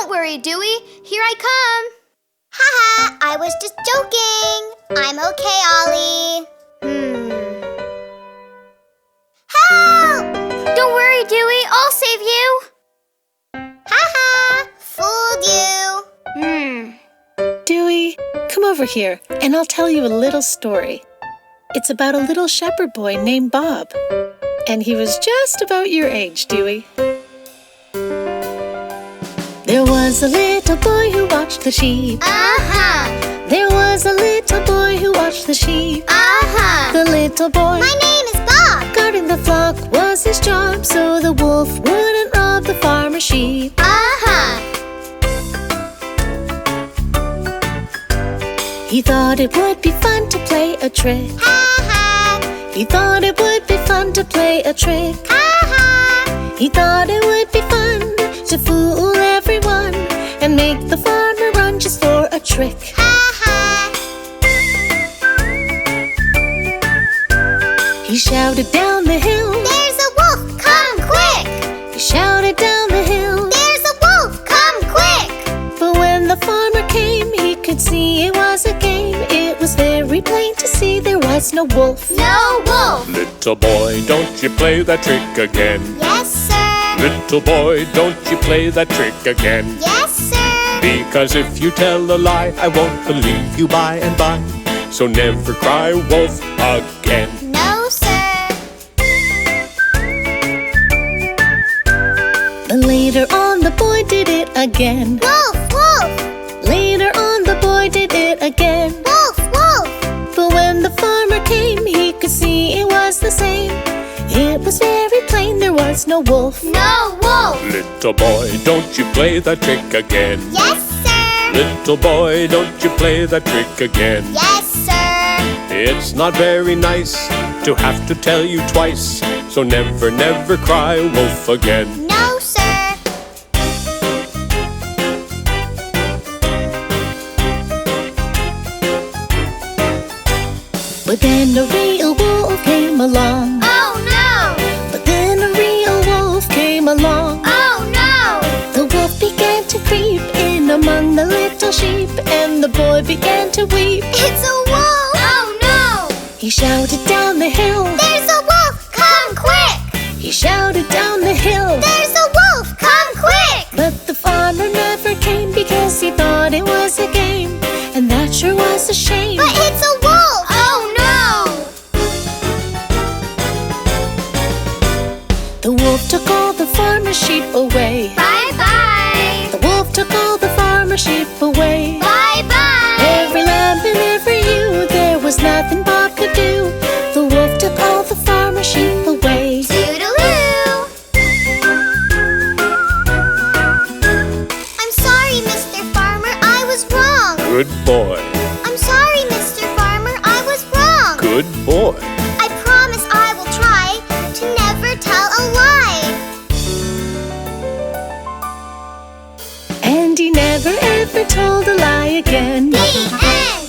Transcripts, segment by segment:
Don't worry, Dewey. Here I come. Haha, I was just joking. I'm okay, Ollie. Help! Don't worry, Dewey. I'll save you. Haha, fooled you. Dewey, come over here, and I'll tell you a little story. It's about a little shepherd boy named Bob. And he was just about your age, Dewey. There was a little boy who watched the sheep. There was a little boy who watched the sheep. The little boy, My name is Bob. guarding the flock was his job, so the wolf wouldn't rob the farmer's sheep. He thought it would be fun to play a trick. He thought it would be fun to play a trick. He thought it would be fun to fool everyone and make the farmer run just for a trick. He shouted down the hill, There's a wolf, come quick! he shouted down the hill. There's a wolf, come quick! But when the farmer came, he could see it was a game. It was very plain to see there was no wolf. No wolf! Little boy, don't you play that trick again. Yes, sir! Little boy, don't you play that trick again. Yes, sir! Because if you tell a lie, I won't believe you by and by. So never cry wolf again. No, sir! But later on the boy did it again. Wolf, wolf! Later on the boy did it again. Wolf, wolf! But when the farmer came, he could see it was the same. It was very plain there was no wolf. No wolf! Little boy, don't you play that trick again. Yes, sir! Little boy, don't you play that trick again. Yes, sir! It's not very nice to have to tell you twice. So never, never cry wolf again. No, sir! But then a real wolf came along. Oh, no! But then a real wolf came along. Oh, no! The wolf began to creep in among the little sheep, and the boy began to weep. It's a wolf! Oh, no! He shouted down the hill. There's a wolf! Come quick! He shouted down the hill. There's a wolf! Come quick! But the farmer never came because he thought it was a game, and that sure was a shame. But it's a wolf! Oh, no! The wolf took all the farmer's sheep away. Bye-bye! The wolf took all the farmer's sheep away. Bye-bye! Every lamb and every ewe, there was nothing Bob could do. The wolf took all the farmer's sheep away. Toodaloo! I'm sorry, Mr. Farmer, I was wrong. Good boy. I'm sorry, Mr. Farmer, I was wrong. Good boy. I promise I will try to never tell a lie. And he never ever told a lie again. The end!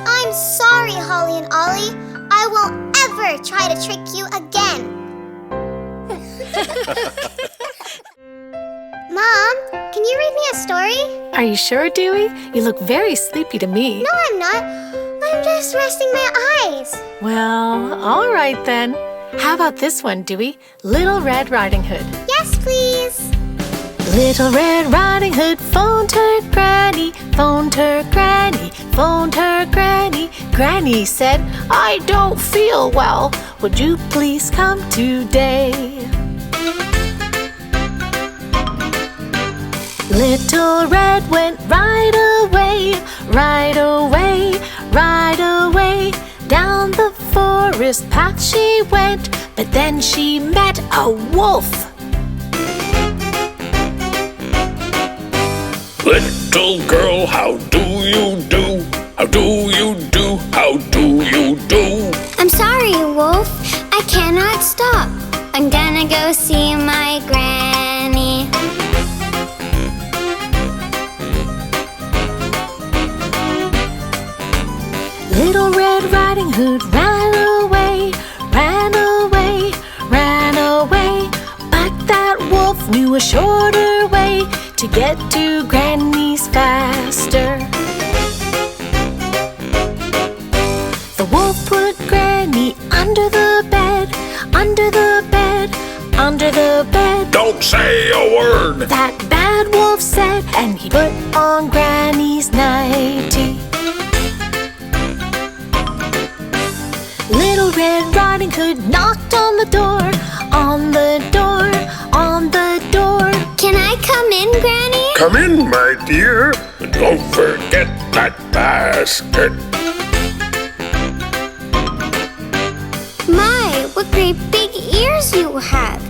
I'm sorry, Holly and Ollie. I won't ever try to trick you again. Mom, can you read me a story? Are you sure, Dewey? You look very sleepy to me. No, I'm not. I'm just resting my eyes. Well, all right then. How about this one, Dewey? Little Red Riding Hood. Yes, please. Little Red Riding Hood phoned her granny, phoned her granny, phoned her granny. Granny said, I don't feel well. Would you please come today? Little Red went right away, right away, right away. Down the forest path she went, but then she met a wolf. Little girl, how do you do? How do you do? How do you do? I'm sorry, Wolf. I cannot stop. I'm gonna go see my granny. Little Red Riding Hood ran away, ran away, ran away. But that wolf knew a shorter way to get to Granny's faster. The wolf put Granny under the bed, under the bed, under the bed. Don't say a word! That bad wolf said, and he put on Granny's nightie. Little Red Riding Hood knocked on the door, on the door, on the door. Can I come in, Granny? Come in, my dear. Don't forget that basket. My, what great big ears you have.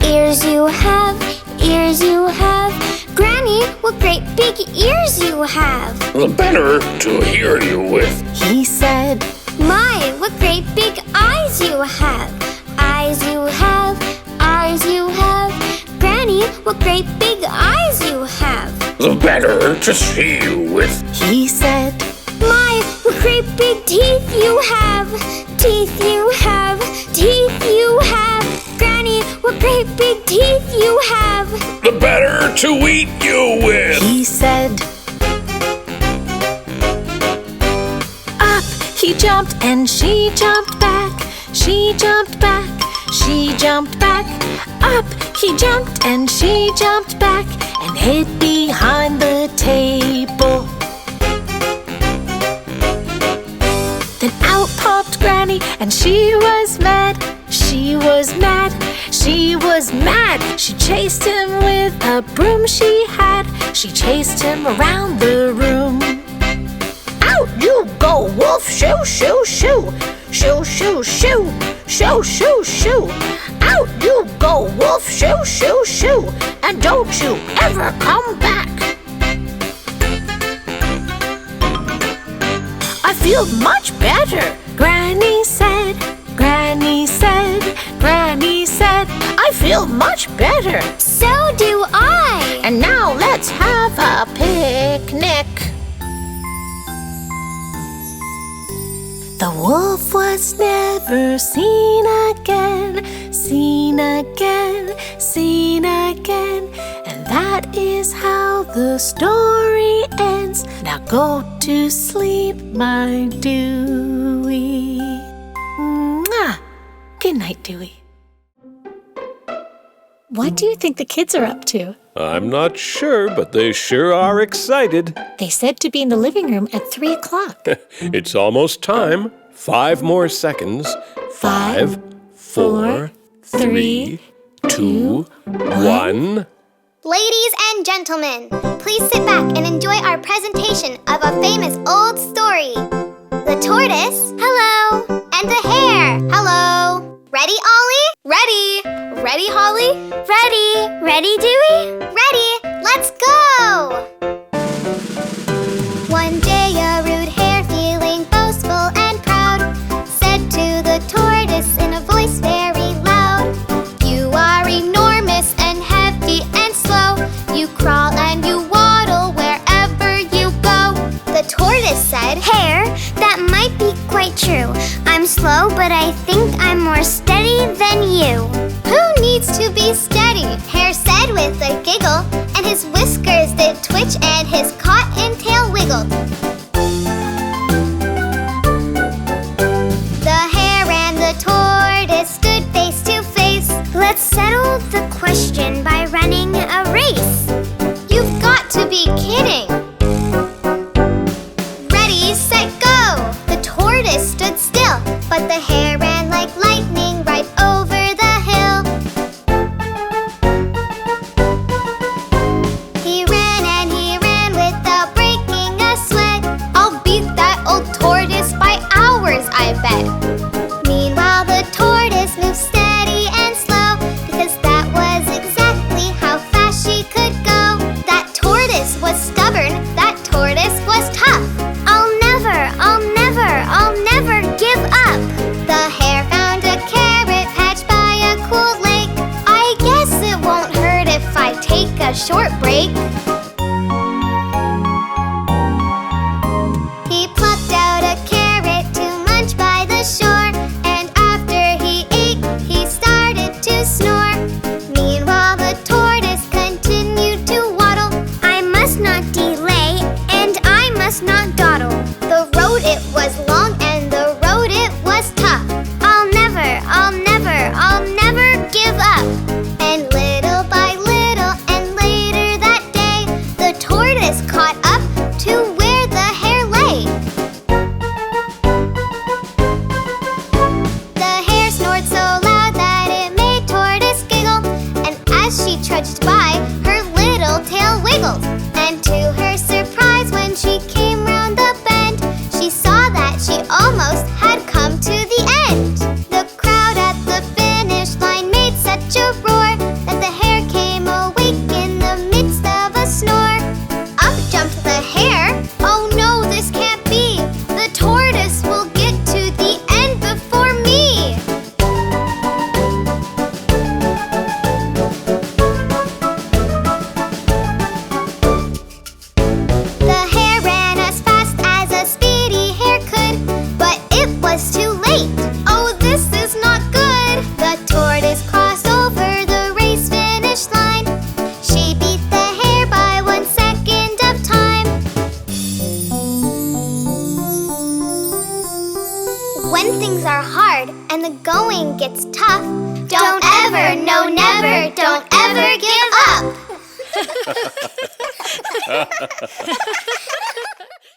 Ears you have, ears you have. Granny, what great big ears you have. The better to hear you with. He said, My, what great big eyes you have. Eyes you have, eyes you have. Granny, what great big eyes you have. The better to see you with. he said, My, what great big teeth you have. Teeth you have, teeth you have. Granny, what great big teeth you have. The better to eat you with. he said. Up he jumped and she jumped back. She jumped back, she jumped back. Up he jumped and she jumped back and hid behind the table. Then out popped Granny and she was mad. She was mad, she was mad. She chased him with a broom she had. She chased him around the room. Out you go, wolf, shoo, shoo, shoo. Shoo, shoo, shoo, shoo, shoo, shoo. Out you go, wolf, shoo, shoo, shoo. And don't you ever come back. I feel much better, Granny said. Granny said, Granny said, I feel much better. So do I. And now let's have a picnic. The wolf was never seen again, seen again, seen again. And that is how the story ends. Now go to sleep, my Dewey. Mwah. Good night, Dewey. What do you think the kids are up to? I'm not sure, but they sure are excited. They said to be in the living room at 3 o'clock. It's almost time. 5 more seconds. 5, 4, 3, 2, 1. Ladies and gentlemen, please sit back and enjoy our presentation of a famous old story. The tortoise, hello, and the hare, hello. Ready, Ollie? Ready. Ready, Holly? Ready. Ready, Dewey? Ready, let's go! One day a rude hare, feeling boastful and proud, said to the tortoise in a voice very loud, You are enormous and heavy and slow. You crawl and you waddle wherever you go. The tortoise said, Hare, that might be quite true. I'm slow, but I think I'm more steady than you. Who needs to be steady? Hare said with a giggle, and his whiskers did twitch and his cotton tail wiggled. The hare and the tortoise stood face to face. Let's settle the question by running a race. You've got to be kidding! Ready, set, go! The tortoise stood still, but the hare ran like lightning right over the hill. He ran and he ran without breaking a sweat. I'll beat that old tortoise by hours, I bet. Meanwhile, the tortoise moved steady and slow, because that was exactly how fast she could go. That tortoise was stubborn, that tortoise was tough. I'll never give up. The hare found a carrot patch by a cool lake. I guess it won't hurt if I take a short break. He plucked out a carrot to munch by the shore, and after he ate, he started to snore. Meanwhile, the tortoise continued to waddle she trudged by, her little tail wiggled. And to her surprise, when she came round the bend, she saw that she almost had come to the end. The crowd at the finish line made such a roar that the hare came awake in the midst of a snore. Up jumped the hare. Oh no, this can't be. The tortoise will get to the end before me. The hare ran as fast as a speedy hare could, but it was too late. Oh, this is not good. The tortoise crossed over the race finish line. She beat the hare by 1 second of time. When things are hard and the going gets tough, don't ever, no never, don't ever give up.